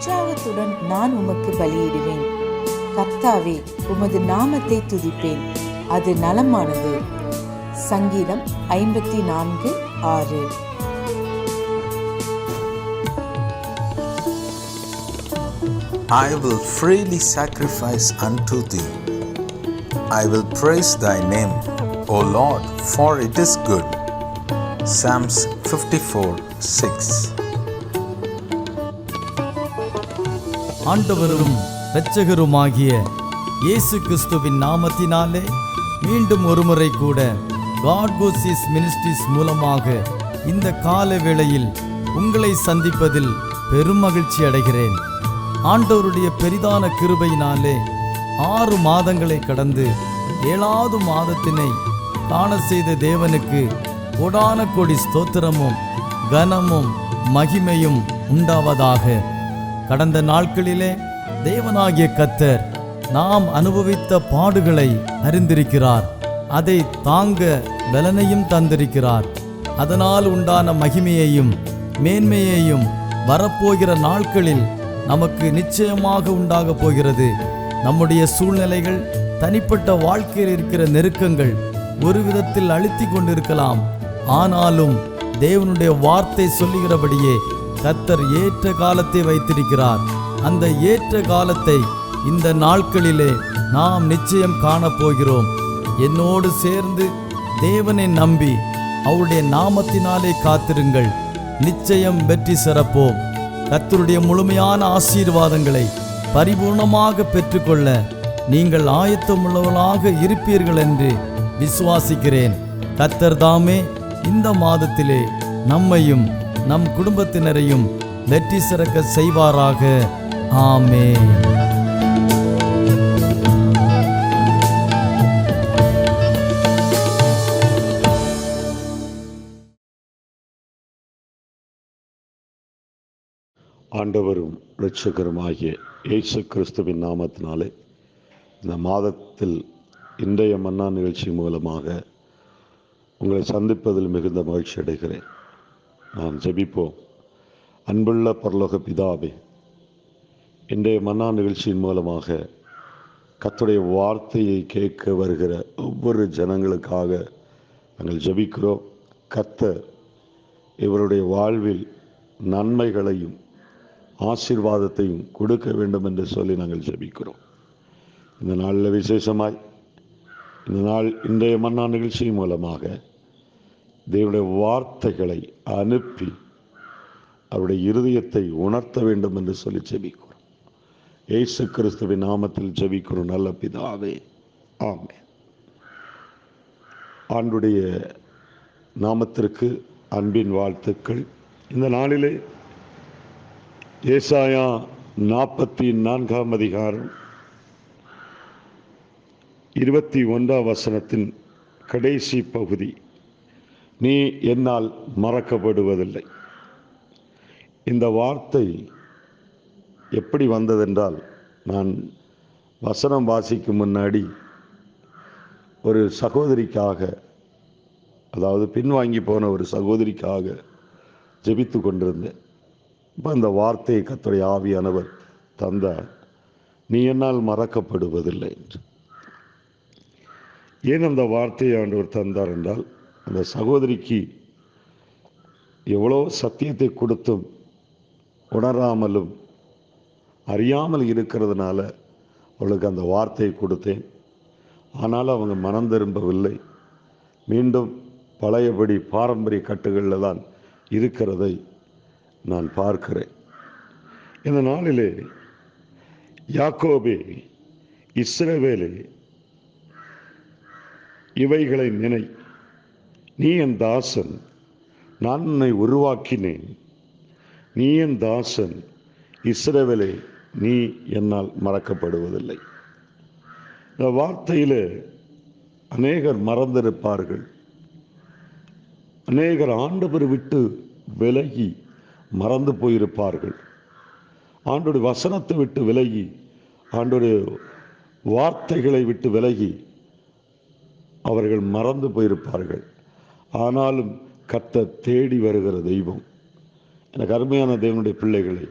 உற்சாகத்துடன் நான் உமக்கு பலியிடுவேன். கர்த்தாவே, உமது நாமத்தை துதிப்பேன், அது நலமானது. சங்கீதம் 54:6. I will freely sacrifice unto thee. I will praise thy name, O Lord, for it is good. Psalms 54:6. ஆண்டவரும் இரட்சகருமாகிய இயேசு கிறிஸ்துவின் நாமத்தினாலே மீண்டும் ஒருமுறை கூட God Goes Ministries மூலமாக இந்த கால வேளையில் உங்களை சந்திப்பதில் பெரும் மகிழ்ச்சி அடைகிறேன். ஆண்டவருடைய பெரிதான கிருபையினாலே 6 மாதங்களை கடந்து 7வது மாதத்தினை காண செய்த தேவனுக்கு கோடான கோடி ஸ்தோத்திரமும் கனமும் மகிமையும் உண்டாவதாக. கடந்த நாட்களிலே தேவனாகிய கர்த்தர் நாம் அனுபவித்த பாடுகளை அறிந்திருக்கிறார். அதை தாங்க பலனையும் தந்திருக்கிறார். அதனால் உண்டான மகிமையையும் மேன்மையையும் வரப்போகிற நாட்களில் நமக்கு நிச்சயமாக உண்டாக போகிறது. நம்முடைய சூழ்நிலைகள், தனிப்பட்ட வாழ்க்கையில் இருக்கிற நெருக்கங்கள் ஒரு விதத்தில் அழுத்தி கொண்டிருக்கலாம். ஆனாலும் தேவனுடைய வார்த்தை சொல்லுகிறபடியே கர்த்தர் ஏற்ற காலத்தை வைத்திருக்கிறார். அந்த ஏற்ற காலத்தை இந்த நாட்களிலே நாம் நிச்சயம் காணப்போகிறோம். என்னோடு சேர்ந்து தேவனை நம்பி அவருடைய நாமத்தினாலே காத்திருங்கள், நிச்சயம் வெற்றி சிறப்போம். கர்த்தருடைய முழுமையான ஆசீர்வாதங்களை பரிபூர்ணமாக பெற்றுக்கொள்ள நீங்கள் ஆயத்தமுள்ளவர்களாக இருப்பீர்கள் என்று விசுவாசிக்கிறேன். கர்த்தர் தாமே இந்த மாதத்திலே நம்மையும் நம் குடும்பத்தினரையும் வெற்றி சிறக்க செய்வாராக. ஆமென். ஆண்டவரும் இரட்சகருமாகிய இயேசு கிறிஸ்துவின் நாமத்தினாலே இந்த மாதத்தில் இன்றைய மன்னா நிகழ்ச்சி மூலமாக உங்களை சந்திப்பதில் மிகுந்த மகிழ்ச்சி அடைகிறேன். நாம் ஜெபிப்போம். அன்புள்ள பரலோக பிதாவே, இன்றைய மன்னா நிகழ்ச்சியின் மூலமாக கர்த்தருடைய வார்த்தையை கேட்க வருகிற ஒவ்வொரு ஜனங்களுக்காக நாங்கள் ஜெபிக்கிறோம். கர்த்தர் இவருடைய வாழ்வில் நன்மைகளையும் ஆசீர்வாதத்தையும் கொடுக்க வேண்டும் என்று சொல்லி நாங்கள் ஜெபிக்கிறோம். இந்த நாளில் விசேஷமாய் இந்த நாள் இன்றைய மன்னா நிகழ்ச்சி மூலமாக தேவனுடைய வார்த்தைகளை அனுப்பி அவருடைய இருதயத்தை உணர்த்த வேண்டும் என்று சொல்லி ஜெபிக்கிறோம். இயேசு கிறிஸ்துவின் நாமத்தில் ஜெபிக்கிறோம் நல்ல பிதாவே, ஆமென். ஆண்டுடைய நாமத்திற்கு அன்பின் வாழ்த்துக்கள். இந்த நாளிலே ஏசாயா 44 அதிகாரம் 21 கடைசி பகுதி, நீ என்னால் மறக்கப்படுவதில்லை. இந்த வார்த்தை எப்படி வந்ததென்றால், நான் வசனம் வாசிக்கும் முன்னாடி ஒரு சகோதரிக்காக, அதாவது பின்வாங்கி போன ஒரு சகோதரிக்காக ஜெபித்து கொண்டிருந்தேன். இப்போ அந்த வார்த்தையை கர்த்தருடைய ஆவியானவர் தந்தார், நீ என்னால் மறக்கப்படுவதில்லை என்று. ஏன் அந்த வார்த்தையை ஆண்டவர் தந்தார் என்றால், அந்த சகோதரிக்கு எவ்வளோ சத்தியத்தை கொடுத்தும் உணராமலும் அறியாமல் இருக்கிறதுனால அவளுக்கு அந்த வார்த்தையை கொடுத்தேன். ஆனாலும் அவங்க மனம் திரும்பவில்லை. மீண்டும் பழையபடி பாரம்பரிய கட்டுகளில் தான் இருக்கிறதை நான் பார்க்கிறேன். இந்த நாளிலே யாக்கோபே, இஸ்ரவேலே, இவைகளை நினை, நீ என் தாசன், நான் உன்னை உருவாக்கினேன். நீ என் தாசன் இஸ்ரவேலே, நீ என்னால் மறக்கப்படுவதில்லை. இந்த வார்த்தையில் அநேகர் மறந்திருப்பார்கள். அநேகர் ஆண்டவர் விட்டு விலகி மறந்து போயிருப்பார்கள். ஆண்டோடைய வசனத்தை விட்டு விலகி, ஆண்டோடைய வார்த்தைகளை விட்டு விலகி அவர்கள் மறந்து போயிருப்பார்கள். ஆனாலும் கர்த்தர் தேடி வருகிற தெய்வம். எனக்கு அருமையான தேவனுடைய பிள்ளைகளை,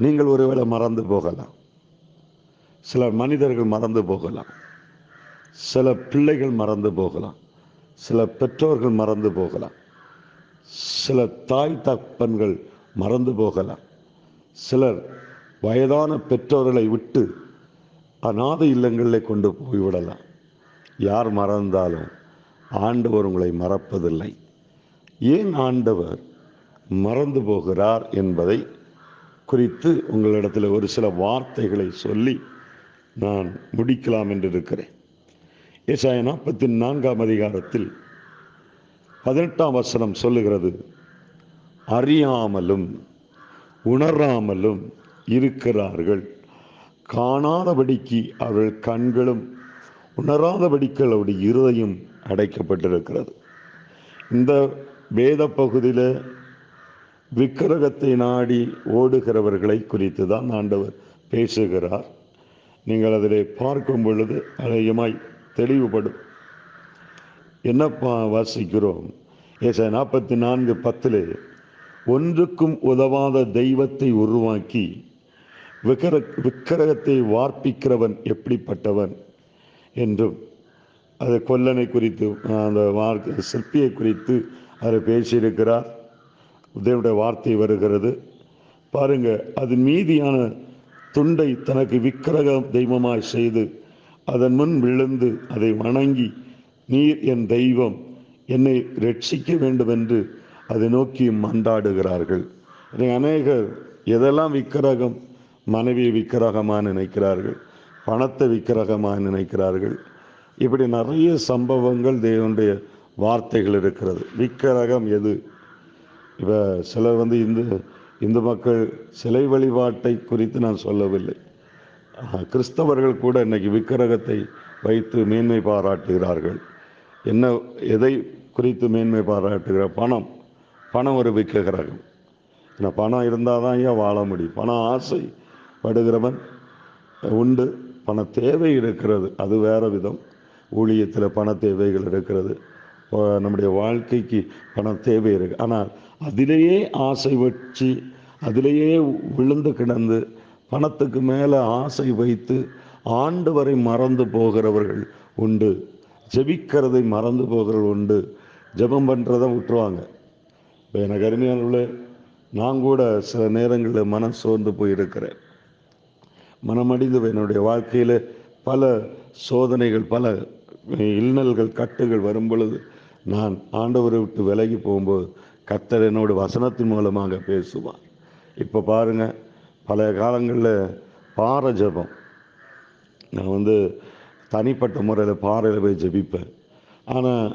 நீங்கள் ஒருவேளை மறந்து போகலாம், சில மனிதர்கள் மறந்து போகலாம், சில பிள்ளைகள் மறந்து போகலாம், சில பெற்றோர்கள் மறந்து போகலாம், சில தாய் தகப்பன்கள் மறந்து போகலாம், சிலர் வயதான பெற்றோர்களை விட்டு அநாதை இல்லங்களில் கொண்டு போய்விடலாம். யார் மறந்தாலும் ஆண்டவர் உங்களை மறப்பதில்லை. ஏன் ஆண்டவர் மறந்து போகிறார் என்பதை குறித்து உங்களிடத்தில் ஒரு சில வார்த்தைகளை சொல்லி நான் முடிக்கலாம் என்று இருக்கிறேன். ஏசாயா 44 அதிகாரத்தில் 18 வசனம் சொல்லுகிறது, அறியாமலும் உணராமலும் இருக்கிறார்கள், காணாதபடிக்கு அவர்கள் கண்களும் உணராதபடிக்கு அவருடைய இருதயம் அடைக்கப்பட்டிருக்கிறது. இந்த வேத பகுதியில் விக்கிரகத்தை நாடி ஓடுகிறவர்களை குறித்து தான் ஆண்டவர் பேசுகிறார். நீங்கள் அதில் பார்க்கும் பொழுது அதிகமாய் தெளிவுபடும். என்ன வாசிக்கிறோம்? ஏசாயா 44:10 ஒன்றுக்கும் உதவாத தெய்வத்தை உருவாக்கி விக்கிரகத்தை வார்ப்பிக்கிறவன் எப்படிப்பட்டவன் என்றும், அது கொல்லனை குறித்து, அந்த சிற்பியை குறித்து அதில் பேசியிருக்கிறார். தேவனுடைய வார்த்தை வருகிறது பாருங்க. அது மீதியான துண்டை தனக்கு விக்கிரக தெய்வமாய் செய்து அதன் முன் விழுந்து அதை வணங்கி, நீர் என் தெய்வம், என்னை ரட்சிக்க வேண்டும் என்று அதை நோக்கி மன்றாடுகிறார்கள். அநேகர் எதெல்லாம் விக்கிரகம், மனைவியை விக்கிரகமாக நினைக்கிறார்கள், பணத்தை விக்கிரகமாக நினைக்கிறார்கள். இப்படி நிறைய சம்பவங்கள் தேவனுடைய வார்த்தைகள் இருக்கிறது. விக்கிரகம் எது? இப்போ சிலர் இந்து மக்கள் சிலை வழிபாட்டை குறித்து நான் சொல்லவில்லை. கிறிஸ்தவர்கள் கூட இன்னைக்கு விக்கிரகத்தை வைத்து மேன்மை பாராட்டுகிறார்கள். எதை குறித்து மேன்மை பாராட்டுகிறார்? பணம் ஒரு விக்கிரகம். ஏன்னா பணம் இருந்தால் தான் ஏன் வாழ முடியும். பணம் ஆசைப்படுகிறவன் உண்டு, பண தேவை இருக்கிறது, அது வேற விதம். ஊழியத்தில் பண தேவைகள் இருக்கிறது, நம்முடைய வாழ்க்கைக்கு பண தேவை இருக்கு. ஆனால் அதிலேயே ஆசை வச்சு, அதிலேயே விழுந்து கிடந்து, பணத்துக்கு மேலே ஆசை வைத்து ஆண்டவரை மறந்து போகிறவர்கள் உண்டு, ஜெபிக்கிறதை மறந்து போகிறவர்கள் உண்டு, ஜெபம் பண்ணுறதை விட்டுருவாங்க. இப்போ எனக்கு அருமையானவர்களே, நான் கூட சில நேரங்களில் மனம் சோர்ந்து போயிருக்கிறேன், மனமடிந்து என்னுடைய வாழ்க்கையில் பல சோதனைகள், பல இன்னல்கள், கட்டுகள் வரும் பொழுது நான் ஆண்டவரை விட்டு விலகி போகும்போது கர்த்தர் என்னோட வசனத்தின் மூலமாக பேசுவார். இப்போ பாருங்கள், பழைய காலங்களில் பாறை ஜெபம், நான் தனிப்பட்ட முறையில் பாறையில் போய் ஜெபிப்பேன். ஆனால்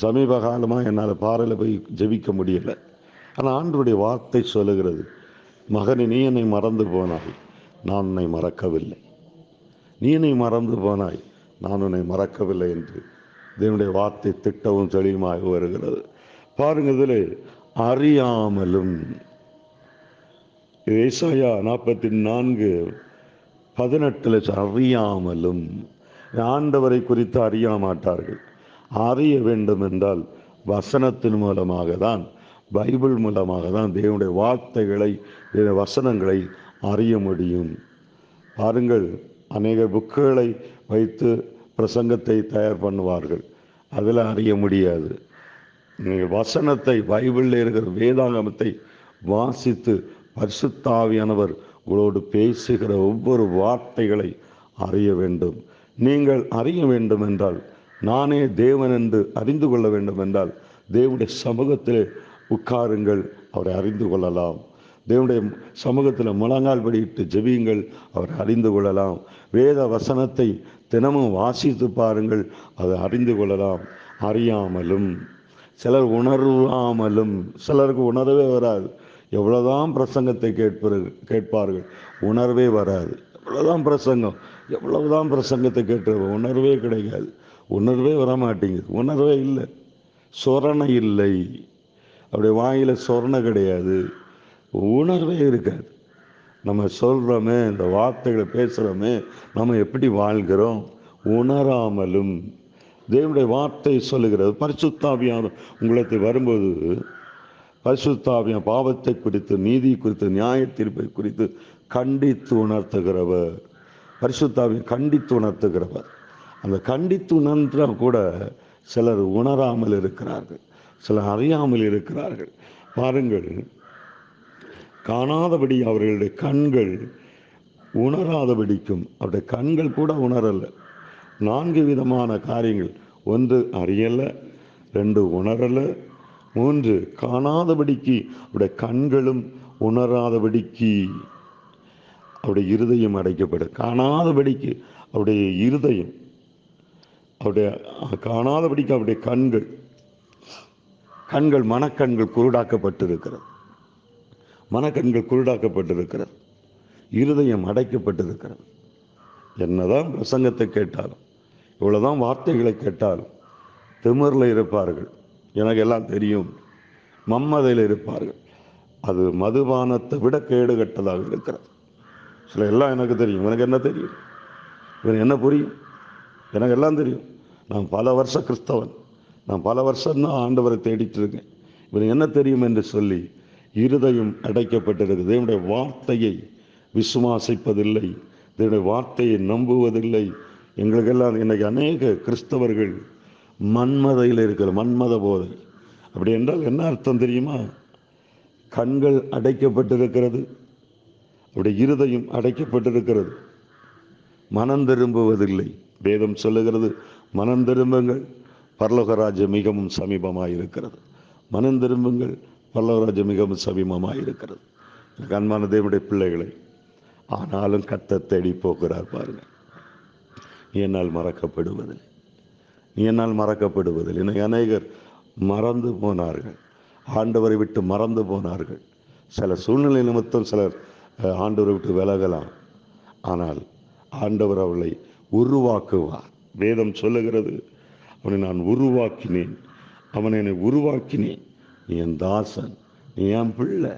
சமீப காலமாக என்னால் பாறையில் போய் ஜெபிக்க முடியலை. ஆனால் ஆண்டவருடைய வார்த்தை சொல்லுகிறது, மகனே, நீ என்னை மறந்து போனாய், நான் உன்னை மறக்கவில்லை. நீ என்னை மறந்து போனாய், நான் உன்னை மறக்கவில்லை என்று தேவனுடைய வார்த்தை திட்டவும் தெளிவுமாக வருகிறது. பாருங்க, இதில் அறியாமலும், ஏசாயா 44:18 அறியாமலும், ஆண்டவரை குறித்து அறிய மாட்டார்கள். அறிய வேண்டும் என்றால் வசனத்தின் மூலமாக தான், பைபிள் மூலமாக தான் தேவனுடைய வார்த்தைகளை, வசனங்களை அறிய முடியும். பாருங்கள், அநேக புக்குகளை வைத்து பிரசங்கத்தை தயார் பண்ணுவார்கள், அதில் அறிய முடியாது. நீங்கள் வசனத்தை, பைபிளில் இருக்கிற வேதாகமத்தை வாசித்து பரிசுத்த ஆவியானவர் உங்களோடு பேசுகிற ஒவ்வொரு வார்த்தைகளை அறிய வேண்டும். நீங்கள் அறிய வேண்டும் என்றால், நானே தேவன் என்று அறிந்து கொள்ள வேண்டும் என்றால், தேவனுடைய சமூகத்திலே உட்காருங்கள், அவரை அறிந்து கொள்ளலாம். தேவனுடைய சமூகத்தில் முழங்கால் படியிட்டு ஜெபியுங்கள், அவரை அறிந்து கொள்ளலாம். வேத வசனத்தை தினமும் வாசித்து பாருங்கள், அதை அறிந்து கொள்ளலாம். அறியாமலும், சிலர் உணராமலும், சிலருக்கு உணர்வே வராது. எவ்வளோதான் பிரசங்கத்தை கேட்பார்கள், உணர்வே வராது. எவ்வளோதான் பிரசங்கம், எவ்வளவுதான் பிரசங்கத்தை கேட்டு உணர்வே கிடைக்காது, உணர்வே வரமாட்டேங்குது. உணர்வே இல்லை, சொரணை இல்லை, அப்படி வாயில் சொரணை கிடையாது, உணர்வே இருக்காது. நம்ம சொல்கிறோமே, இந்த வார்த்தைகளை பேசுகிறோமே, நம்ம எப்படி வாழ்கிறோம்? உணராமலும். தேவனுடைய வார்த்தை சொல்லுகிறது, பரிசுத்த ஆவியானவர் உங்களுக்கு வரும்போது பரிசுத்தாவின் பாவத்தை குறித்து, நீதி குறித்து, நியாய தீர்ப்பை குறித்து கண்டித்து உணர்த்துகிறவர். பரிசுத்தாவின் கண்டித்து உணர்த்துகிறவர். அந்த கண்டித்து உணர்ந்தால் கூட சிலர் உணராமல் இருக்கிறார்கள், சிலர் அறியாமல் இருக்கிறார்கள். பாருங்கள், காணாதபடி அவர்களுடைய கண்கள் உணராதபடிக்கும், அவருடைய கண்கள் கூட உணரல. 4 விதமான காரியங்கள்: 1 அறியல, 2 உணரல, 3 காணாதபடிக்கு அவருடைய கண்களும் உணராதபடிக்கு அவருடைய இருதயம் அடைக்கப்படும். காணாதபடிக்கு அவருடைய இருதயம், அவருடைய காணாதபடிக்கு அவருடைய கண்கள் மனக்கண்கள் குருடாக்கப்பட்டிருக்கிறது. மனக்கண்கள் குருடாக்கப்பட்டிருக்கிறது. இருதயம் அடைக்கப்பட்டிருக்கிறது. என்னதான் பிரசங்கத்தை கேட்டாலும், இவ்வளவுதான் வார்த்தைகளை கேட்டாலும் திமிரில் இருப்பார்கள். எனக்கு எல்லாம் தெரியும், மம்மதையில் இருப்பார்கள். அது மதுபானத்தை விட கேடுகட்டதாக இருக்கிறது. சில எல்லாம் எனக்கு தெரியும், எனக்கு என்ன தெரியும், இவன் என்ன புரியும், எனக்கு எல்லாம் தெரியும். நான் பல வருஷ கிறிஸ்தவன், நான் பல வருஷம்தான் ஆண்டவரை தேடிட்டு இருக்கேன், இவன் என்ன தெரியும் என்று சொல்லி இருதயம் அடைக்கப்பட்டிருக்குது. தேவனுடைய வார்த்தையை விசுவாசிப்பதில்லை, தேவனுடைய வார்த்தையை நம்புவதில்லை. எங்களுக்கெல்லாம் இன்னைக்கு அநேக கிறிஸ்தவர்கள் மன்மதையில் இருக்கிற மன்மத போதை. அப்படி என்றால் என்ன அர்த்தம் தெரியுமா? கண்கள் அடைக்கப்பட்டிருக்கிறது, அவருடைய இருதயம் அடைக்கப்பட்டிருக்கிறது, மனம் திரும்புவதில்லை. வேதம் சொல்லுகிறது, மனம் திரும்புங்கள், பரலோக ராஜ்யம் மிகவும் சமீபமாயிருக்கிறது. மனம் திரும்புங்கள், பரலோக ராஜ்யம் மிகவும் சமீபமாயிருக்கிறது. அன்பான தேவனுடைய பிள்ளைகளை, ஆனாலும் கர்த்தர் தேடி போகிறார். பாருங்க, நீ என்னால் மறக்கப்படுவதில்லை, நீ என்னால் மறக்கப்படுவதில்லை. இன்னைக்கு அநேகர் மறந்து போனார்கள், ஆண்டவரை விட்டு மறந்து போனார்கள். சில சூழ்நிலை நிமித்தம் சிலர் ஆண்டவரை விட்டு விலகலாம், ஆனால் ஆண்டவர் அவளை உருவாக்குவார். வேதம் சொல்லுகிறது, அவனை நான் உருவாக்கினேன், அவனை என்னை உருவாக்கினேன். நீ என் தாசன், நீ என் பிள்ளை,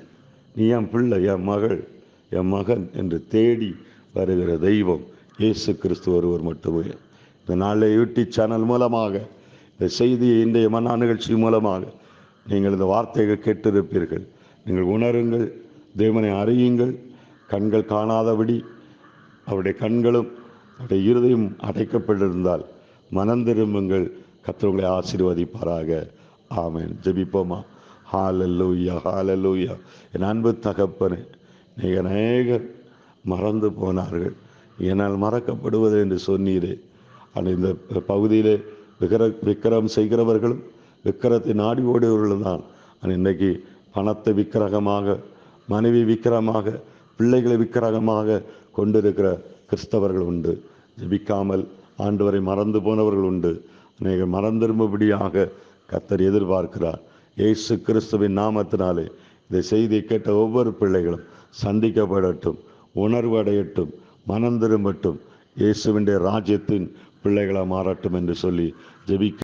நீ என் பிள்ளை, என் மகள், என் மகன் என்று தேடி வருகிற தெய்வம் இயேசு கிறிஸ்து ஒருவர் மட்டுமே. இந்த நாளில் யூடியூப் சேனல் மூலமாக, இந்த செய்தியை இன்றைய மன்னா நிகழ்ச்சி மூலமாக நீங்கள் இந்த வார்த்தைகள் கேட்டிருப்பீர்கள். நீங்கள் உணருங்கள், தேவனை அறியுங்கள். கண்கள் காணாதபடி அவருடைய கண்களும் அவருடைய இருதயம் அடைக்கப்பட்டிருந்தால் மனம் திரும்புங்கள், கர்த்தர் உங்களை ஆசீர்வதிப்பாராக. ஆமென். ஜெபிப்போமா? ஹல்லேலூயா, ஹல்லேலூயா. என் அன்பு தகப்பனே, நீங்கள் அநேகர் மறந்து போனார்கள், என்னால் மறக்கப்படுவது என்று சொன்னீரே. ஆனால் இந்த பகுதியிலே விக்கிரம் செய்கிறவர்களும் விக்கிரத்தை நாடி ஓடியவர்கள் தான். ஆனால் இன்றைக்கி பணத்தை விக்கிரகமாக, மனைவி விக்கிரகமாக, பிள்ளைகளை விக்கிரகமாக கொண்டிருக்கிற கிறிஸ்தவர்கள் உண்டு. ஜெபிக்காமல் ஆண்டவரை மறந்து போனவர்கள் உண்டு. அநேக மறந்திரும்படியாக கர்த்தர் எதிர்பார்க்கிறார். இயேசு கிறிஸ்துவின் நாமத்தினாலே இந்த செய்தியை கேட்ட ஒவ்வொரு பிள்ளைகளும் சந்திக்கப்படட்டும், உணர்வு அடையட்டும், மனம் திரும்பட்டும், இயேசுவின் ராஜ்யத்தின் பிள்ளைகளாக மாறட்டும் என்று சொல்லி ஜெபிக்க.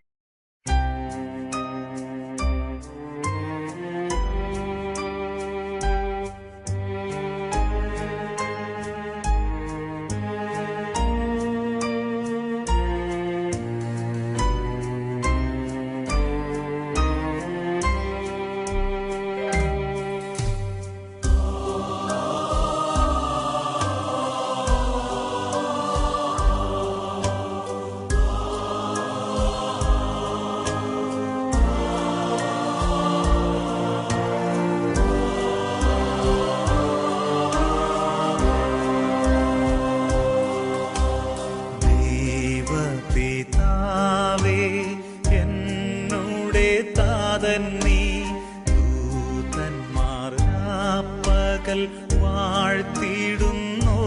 വാഴ്ത്തിടുന്നു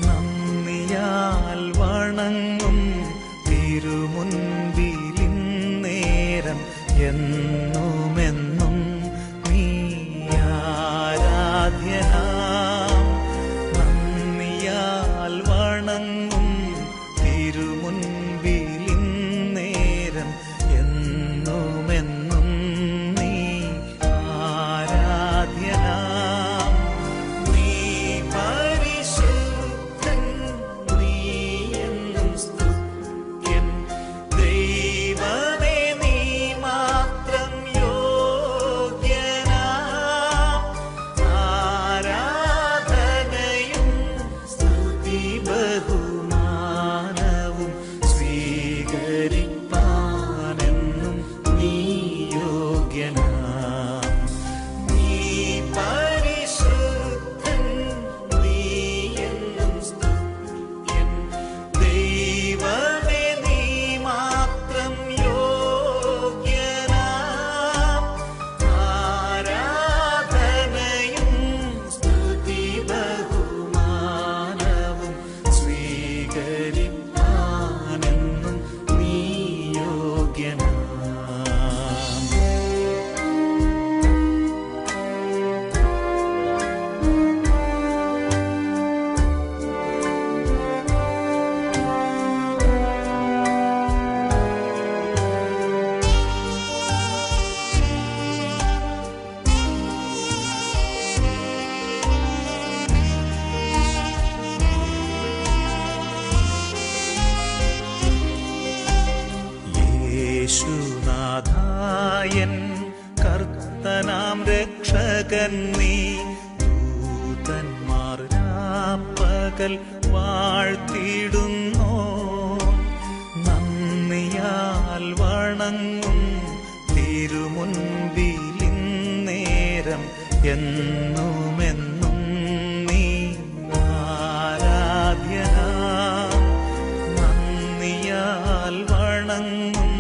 നന്ദിയാൽ വണങ്ങും തിരുമുൻപിലിന്നേരം എന്നുമെന്നും നീ ആരാധ്യനാം. നന്ദിയാൽ വണങ്ങും തിരുമുൻപിലിന്നേരം എന്നുമെന്നും നീ ആരാധ്യനാം. നീ പരിശുദ്ധൻ, നീ എന്നും സ്തുത്യൻ. ദൈവമേ നീ മാത്രം കർത്തനാം രക്ഷകൻ നീ. ദൂതന്മാർ രാപ്പകൽ വാഴ്ത്തിടുന്നോ, നന്ദിയാൽ വണങ്ങും തിരുമുൻപിലിന്നേരം എന്നുമെന്നും നീ ആരാധ്യനാം. നന്ദിയാൽ വണങ്ങും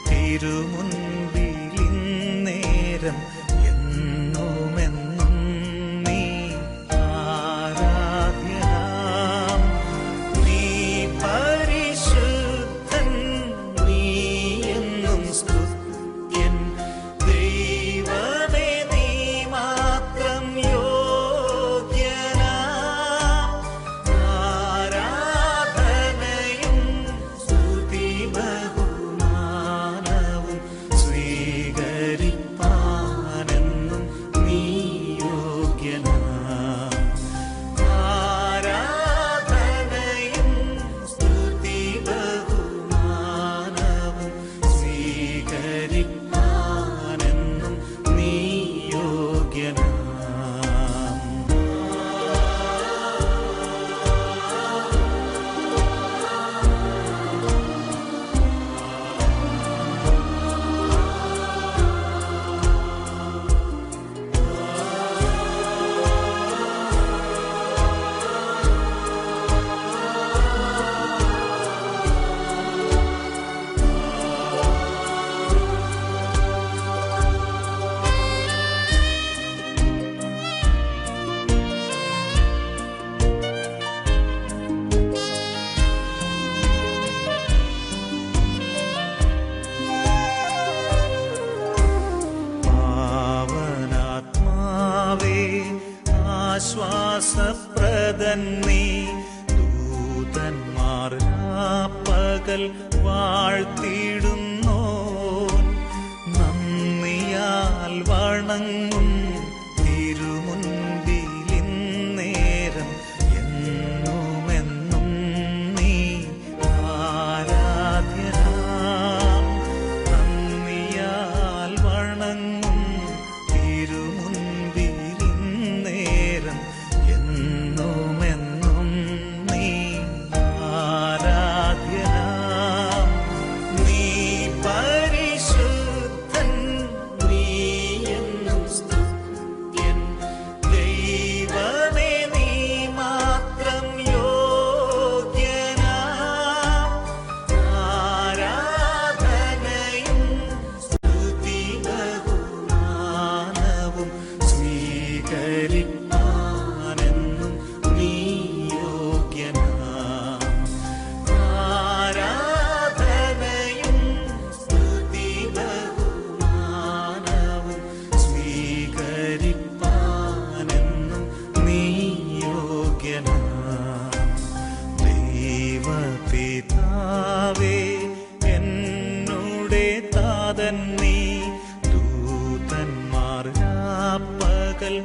തിരുമുൻപിലിന്നേരം എന്നുമെന്നും നീ ആരാധ്യനാം. നീ പരിശുദ്ധൻ, നീ എന്നും സ്തുത്യൻ. ദൈവമേ നീ മാത്രം യോഗ്യനാം. ആരാധനയും സ്തുതി ബഹുമാനവും സ്വീകരിപ്പാനെന്നും നീ യോഗ്യനാം. ആരാധനയും സ്തുതി ബഹുമാനവും സ്വീകരിപ്പാനെന്നും നീ യോഗ്യനാം. പാവനാത്മാവേ ആശ്വാസപ്രദൻ നീ. ദൂതന്മാർ രാപ്പകൽ വാഴ്ത്തിടുന്നോ, നന്ദിയാൽ വണങ്ങും തിരുമുൻപിലിന്നേരം എന്നുമെന്നും നീ ആരാധ്യനാം. നന്ദിയാൽ വണങ്ങും തിരുമുൻപിലിന്നേരം എന്നുമെന്നും നീ ആരാധ്യനാം. നീ പരിശുദ്ധൻ, നീ എന്നും സ്തുത്യൻ. ദൈവമേ നീ മാത്രം യോഗ്യനാം. ആരാധനയും സ്തുതി ബഹുമാനവും സ്വീകരിപ്പാനെന്നും നീ യോഗ്യനാം. ആരാധനയും സ്തുതി ബഹുമാനവും സ്വീകരിപ്പാനെന്നും നീ യോഗ്യനാം. ദൈവപിതാവേ എന്നുടെ താതൻ നീ. ദൂതന്മാർ രാപ്പകൽ